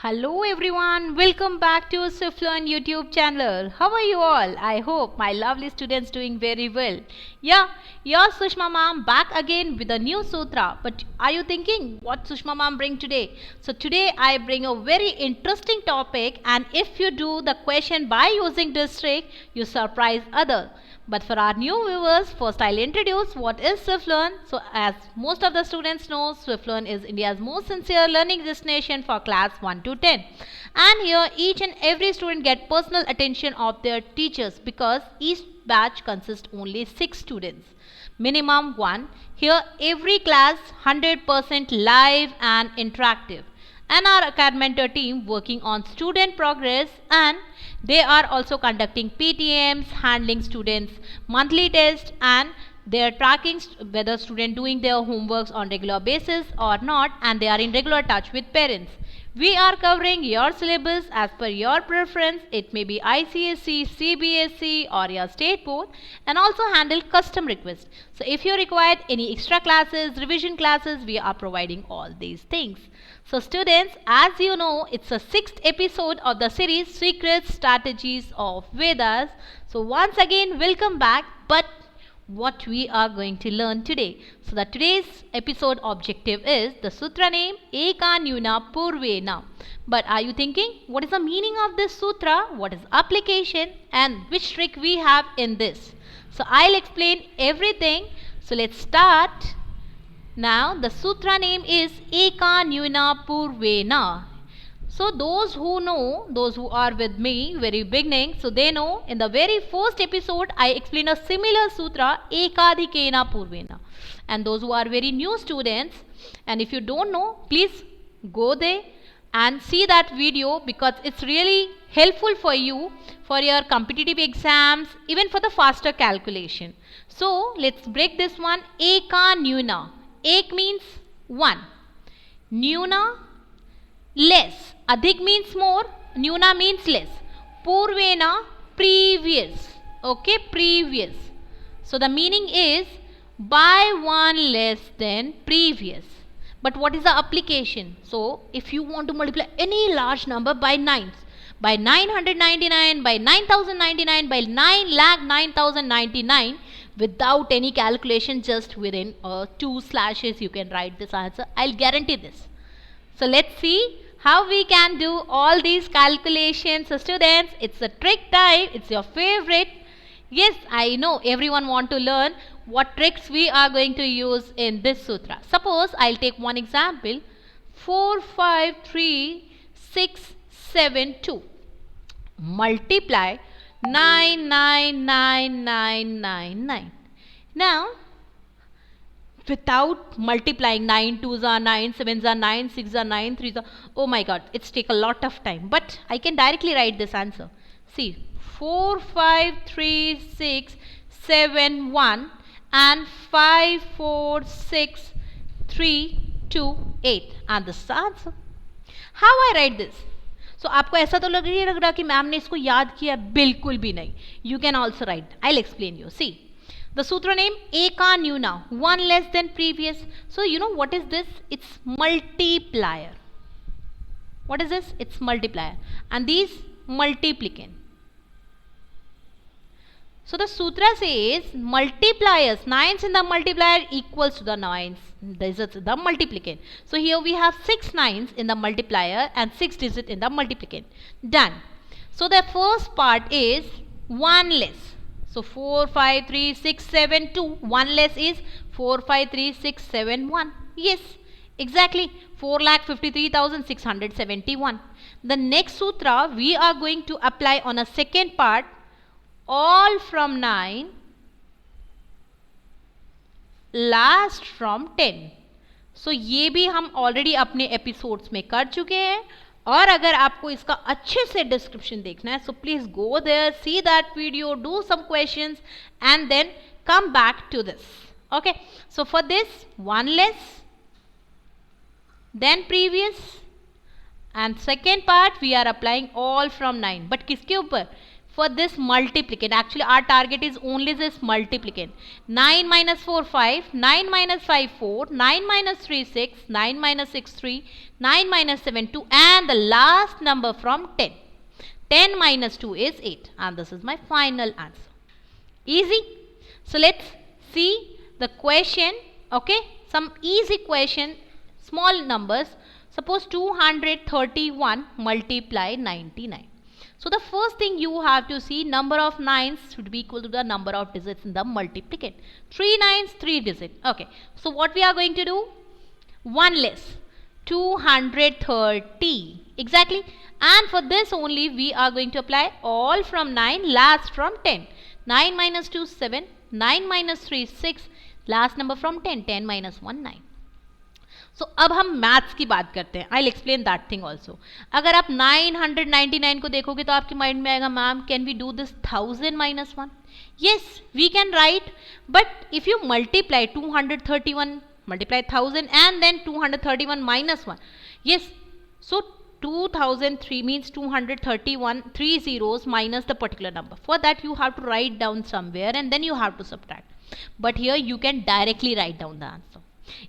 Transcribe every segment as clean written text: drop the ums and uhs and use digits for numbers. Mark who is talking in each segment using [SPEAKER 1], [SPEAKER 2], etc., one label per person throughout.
[SPEAKER 1] Hello everyone, welcome back to Swiftlearn YouTube channel. How are you all? I hope my lovely students doing very well. Yeah, your Sushma ma'am back again with a new sutra. But are you thinking what Sushma ma'am bring today? So today I bring a very interesting topic, and if you do the question by using this trick, you surprise others. But for our new viewers, first I'll introduce what is SwiftLearn. So as most of the students know, SwiftLearn is India's most sincere learning destination for class 1 to 10. And here each and every student get personal attention of their teachers because each batch consists only 6 students. Minimum 1. Here every class 100% live and interactive, and our academic team working on student progress, and they are also conducting PTMs, handling students monthly tests, and they are tracking whether student doing their homeworks on regular basis or not, and they are in regular touch with parents. We are covering your syllabus as per your preference. It may be ICSE, CBSE or your state board, and also handle custom requests. So if you require any extra classes, revision classes, we are providing all these things. So students, as you know, it's the 6th episode of the series Secret Strategies of Vedas. So once again, welcome back. But what we are going to learn today. So that today's episode objective is the sutra name Eka Nyuna Purvena. But are you thinking what is the meaning of this sutra, what is application, and which trick we have in this? So I'll explain everything. So let's start. Now the sutra name is Eka Nyuna Purvena. So those who know, those who are with me very beginning, so they know in the very first episode I explained a similar sutra Ekadhikena Purvena. And those who are very new students, and if you don't know, please go there and see that video because it's really helpful for you for your competitive exams, even for the faster calculation. So let's break this one. Eka Nyuna. Ek means 1. Nyuna, less. Adhik means more, Nyuna means less. Purvena, previous. Okay, previous. So the meaning is by 1 less than previous. But what is the application? So if you want to multiply any large number by 9s, by 999, by 9099, by 9,09,099, without any calculation, just within 2 slashes you can write this answer. I'll guarantee this. So let's see how we can do all these calculations. So students, it's a trick time. It's your favorite. Yes, I know everyone want to learn what tricks we are going to use in this sutra. Suppose I'll take one example. 453,672. Multiply 99999. Now without multiplying, 9 2s are 9, 7s are 9, 6s are 9, 3s are, oh my god, it's take a lot of time, but I can directly write this answer. See, 4 5 3 6 7 1 and 5 4 6 3 2 8, and this is the answer. How I write this? So आपको ऐसा तो लग रहा कि ma'am ने इसको याद किया, बिल्कुल भी नहीं. You can also write. I'll explain you. See, the sutra name Eka Nyuna, 1 less than previous. So you know what is this? It's multiplier. What is this? It's multiplier. And these multiplicand. So the sutra says multipliers, 9s in the multiplier equals to the 9s. This is the multiplicand. So here we have 6 9s in the multiplier and 6 digits in the multiplicand. Done. So the first part is 1 less. So 4 5 3 6 7 2. 1 less is 4 5 3 6 7 1. Yes, exactly. 4,53,671. The next sutra we are going to apply on a second part. All from 9, last from 10. So ये भी हम already अपने episodes में कर चुके हैं, और अगर आपको इसका अच्छे से डिस्क्रिप्शन देखना है, so please go there, see that video, do some questions and then come back to this. Okay, so for this 1 less then previous, and second part we are applying all from 9, but किसके ऊपर? for this multiplicand. Actually our target is only this multiplicand. 9 minus 4 5, 9 minus 5 4, 9 minus 3 6, 9 minus 6 3, 9 minus 7 2, and the last number from 10. 10 minus 2 is 8, and this is my final answer. Easy. So let's see the question. Okay, some easy question, small numbers. Suppose 231 multiply 99. So the first thing you have to see, number of nines should be equal to the number of digits in the multiplicand. 3 nines, 3 digits. Okay, so what we are going to do? 1 less, 230 exactly, and for this only we are going to apply all from 9, last from 10. 9 minus 2 7, 9 minus 3 6, last number from 10, 10 minus 1 9. सो अब हम maths की बात करते हैं. I will explain that thing also. अगर आप 999 को देखोगे तो आपके माइंड में आएगा, ma'am can we do this 1000 minus 1? Yes we can right, but if you multiply 231 multiply 1000 and then 231 minus 1. Yes, so 2003 means 231 3 zeros minus the particular number. For that you have to write down somewhere and then you have to subtract. But here you can directly write down the answer.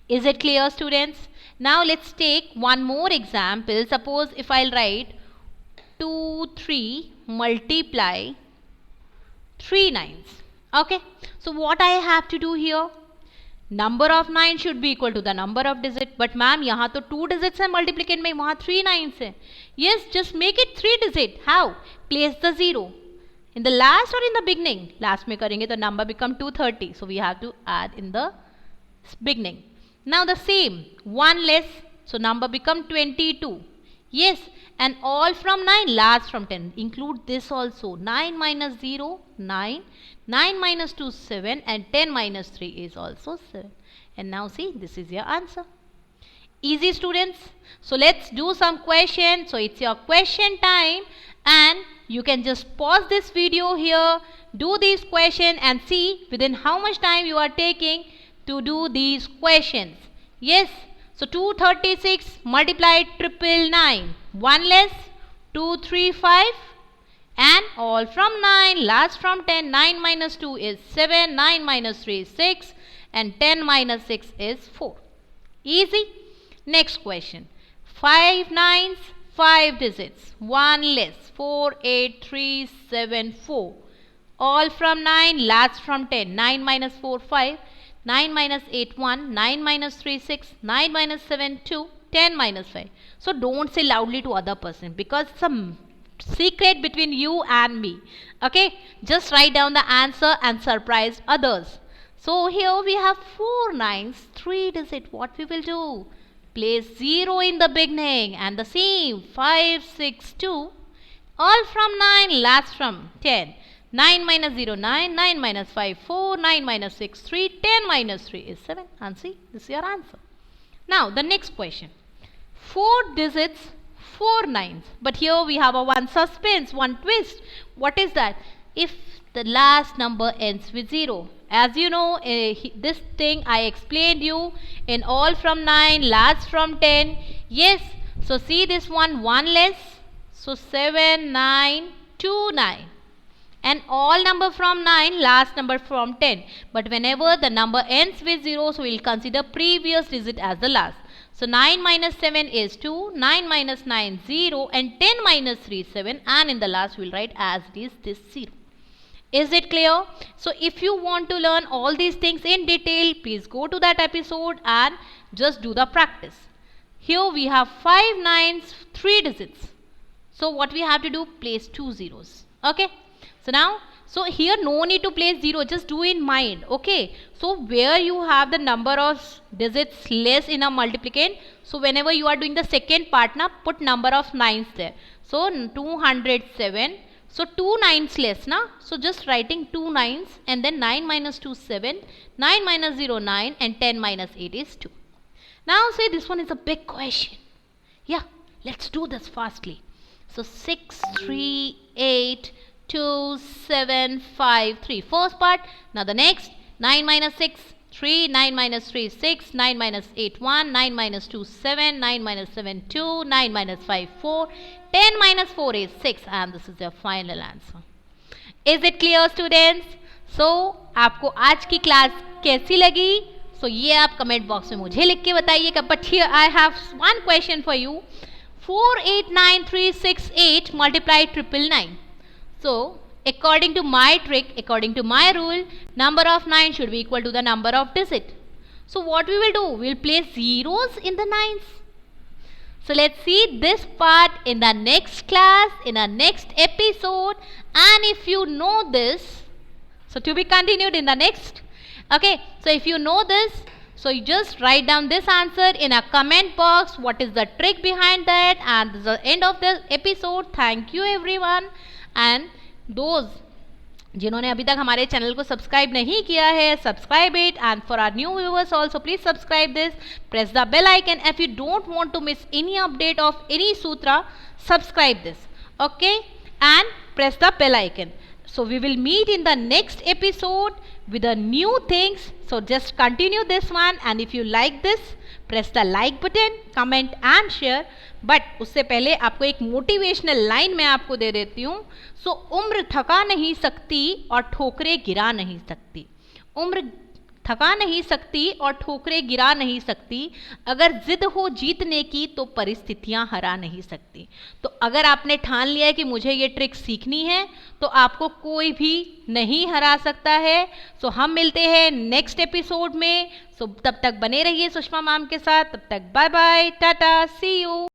[SPEAKER 1] Is it clear, students? Now let's take one more example. Suppose if I'll write 2 3 multiply 3 nines. Okay, so what I have to do here? Number of 9 should be equal to the number of digit. But ma'am यहाँ तो 2 digits है multiplicand में, वहाँ 3 nines है. Yes, just make it 3 digit. How? Place the 0 in the last or in the beginning. Last में करेंगे तो number become 230. So we have to add in the beginning. Now the same, 1 less, so number become 22. Yes, and all from 9, last from 10. Include this also. 9 minus 0, 9. 9 minus 2, 7. And 10 minus 3 is also 7. And now see, this is your answer. Easy, students. So let's do some question. So it's your question time. And you can just pause this video here. Do these questions and see within how much time you are taking to do these questions. Yes, so 236 multiplied 999, 1 less, 235, and all from 9, last from 10. 9 minus 2 is 7, 9 minus 3 is 6, and 10 minus 6 is 4. Easy. Next question. 5 nines, 5 digits, 1 less, 4 8 3 7 4, all from 9, last from 10. 9 minus 4 5, 9 minus 8 1, 9 minus 3 6, 9 minus 7 2, 10 minus 5. So don't say loudly to other person because some secret between you and me. Okay, just write down the answer and surprise others. So here we have 4 nines, 3 digit. What we will do? Place 0 in the beginning and the same 5 6 2, all from 9, last from 10. 9 minus 0 9, 9 minus 5 4, 9 minus 6 3, 10 minus 3 is 7. And see, this is your answer. Now the next question. 4 digits, 4 nines. But here we have a one suspense, one twist. What is that? If the last number ends with 0. As you know, this thing I explained you in all from 9, last from 10. Yes, so see this one, 1 less. So 7 9 2 9. And all number from 9, last number from 10. But whenever the number ends with 0, so we will consider previous digit as the last. So 9 minus 7 is 2, 9 minus 9 0, and 10 minus 3 7, and in the last we will write as it is this 0. Is it clear? So if you want to learn all these things in detail, please go to that episode and just do the practice. Here we have 5 nines, 3 digits. So what we have to do? Place 2 zeros. Okay. So now, so here no need to place 0, just do in mind. Okay, so where you have the number of digits less in a multiplicand, so whenever you are doing the second part na, put number of nines there. So 207, so 2 nines less na, so just writing 2 nines and then 9 minus 2 7, 9 minus 0 9, and 10 minus 8 is 2. Now say this one is a big question. Yeah, let's do this fastly. So 6 3 8 2 7 5 3, first part. Now the next, 9 minus 6 3, 9 minus 3 6, 9 minus 8 1, 9 minus 2 7, 9 minus 7 2, 9 minus 5 4, 10 minus 4 is 6, and this is your final answer. Is it clear students? So आपको आज की class कैसी लगी? सो ये आप comment box में मुझे लिख के बताइएगा. But here I have one question for you. 489368 multiply 999. So according to my trick, according to my rule, number of 9 should be equal to the number of digit. So what we will do? We will place zeros in the 9s. So let's see this part in the next class, in our next episode. And if you know this, so to be continued in the next. Okay, so if you know this, so you just write down this answer in a comment box. What is the trick behind that? And this is the end of the episode. Thank you everyone. And those जिन्होंने अभी तक हमारे channel को subscribe नहीं किया है, subscribe it. And for our new viewers also please subscribe this, press the bell icon. If you don't want to miss any update of any sutra, subscribe this. Okay, and press the bell icon. So we will meet in the next episode with the new things. So just continue this one, and if you like this, press the like button, comment and share. But उससे पहले आपको एक motivational line मैं आपको दे देती हूँ. सो उम्र थका नहीं सकती और ठोकरें गिरा नहीं सकती. उम्र थका नहीं सकती और ठोकरें गिरा नहीं सकती. अगर जिद हो जीतने की तो परिस्थितियां हरा नहीं सकती. तो अगर आपने ठान लिया है कि मुझे ये ट्रिक सीखनी है, तो आपको कोई भी नहीं हरा सकता है. सो हम मिलते हैं नेक्स्ट एपिसोड में. सो तब तक बने रहिए सुषमा मैम के साथ. तब तक bye bye, tata, see you.